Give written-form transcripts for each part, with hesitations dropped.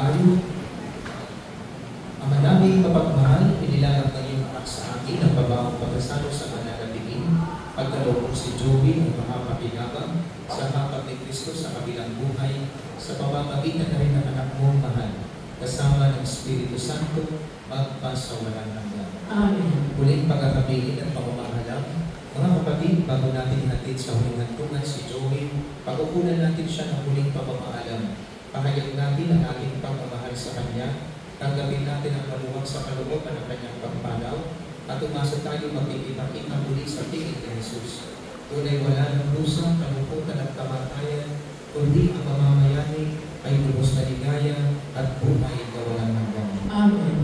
tayo. Ama naming mapagmahal, inilalap ng iyong anak sa akin ang babawang pagkasalo sa mananabigin. Pagkaloob mo si Joey ang makapakinagang sa hapat ni Kristo sa kabilang buhay, sa pamamagitan na rin ng anak mong mahal, kasama ng Espiritu Santo, magpasawalan hanggan. Amen. Muling pagkakabilin at pagmamahalang, mga kapatid, bago natin hatid sa huling hantungan si Joey, pagkukunan natin siya ng huling pagmamaalam. Pahayag natin ang ating pagmamahal sa Kanya. Tanggapin natin ang maluwag sa kalooban ng Kanyang pagpanaw at umasa tayo magkikita-kita muli sa tingin ni Jesus. Tunay wala ng lusa, kalungkutan at kamatayan, kundi ang mamamayani ay lubos na ligaya at buhay na walang hanggan. Amen.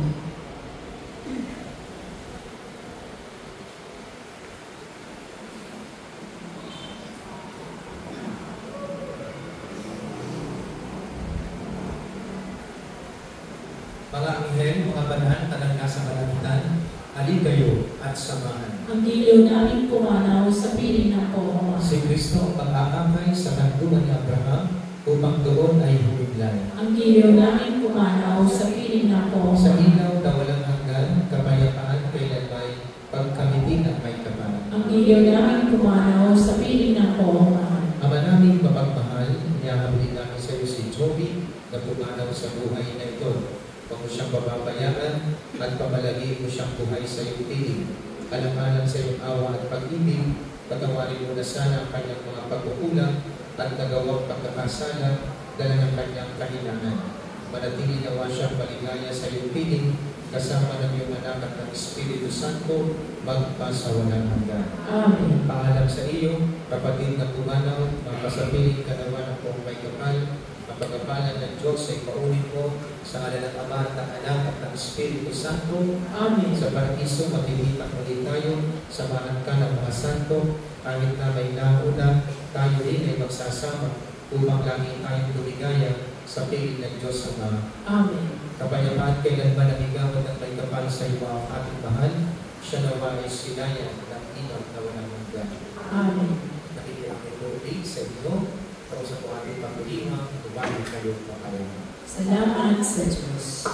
Mga anghel, mga banal, talang nasa kalangitan, halin kayo at samahan. Ang giliw namin pumanaw sa piling ng Panginoon. Si Kristo ang pag-aakay sa kantungan ni Abraham upang doon ay humiglay. Ang giliw namin pumanaw sa piling ng Sa Panginoon. ilaw na walang hanggan, kapayapaan kailanmay, pagkamiting at may kapal. Ang giliw namin pumanaw sa piling ng Panginoon. Ama naming mapagmahal, inihahabulin namin sa iyo si Joey na pumanaw sa buhay na ito. Huwag mo siyang pababayaan at papalagi mo siyang buhay sa iyong piling. Alang-alang sa iyong awa at pag-ibig, patawarin mo na sana ang kanyang mga pagkukulang at nagawang pagkakasala dala ng kanyang kahinaan. Manatili nawa siyang paligaya sa iyong piling, kasama ng iyong anak at ng Espiritu Santo, magpasawalang hanggan. Amen. Paalam sa iyo, kapatid na pumanaw, magpasapiling ka naman ng kung may kapal, ang pagkapalan ng Diyos ay paunin mo sa ngalan ng Ama at ng Anak at ng Espiritu Santo. Amen. Sa paraiso, magkikita ulit tayo, samahan ka ng mga santo, kahit na may nauna, tayo rin ay magsasama upang lagi tayong lumigaya sa piling ng Diyos Ama. Amen. Kapayapaan kailanman ang igawad ng may kapal sa iyo ang ating mahal, siya nawa ay sinaya ng inaw na walang hanggan. Amen. Nakikilang ito ulit sa inyo, tapos sa ating pagulima, tubalik kayo makayaman. Salamat sa Diyos.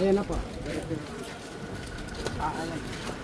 Ayan na po. Ayan.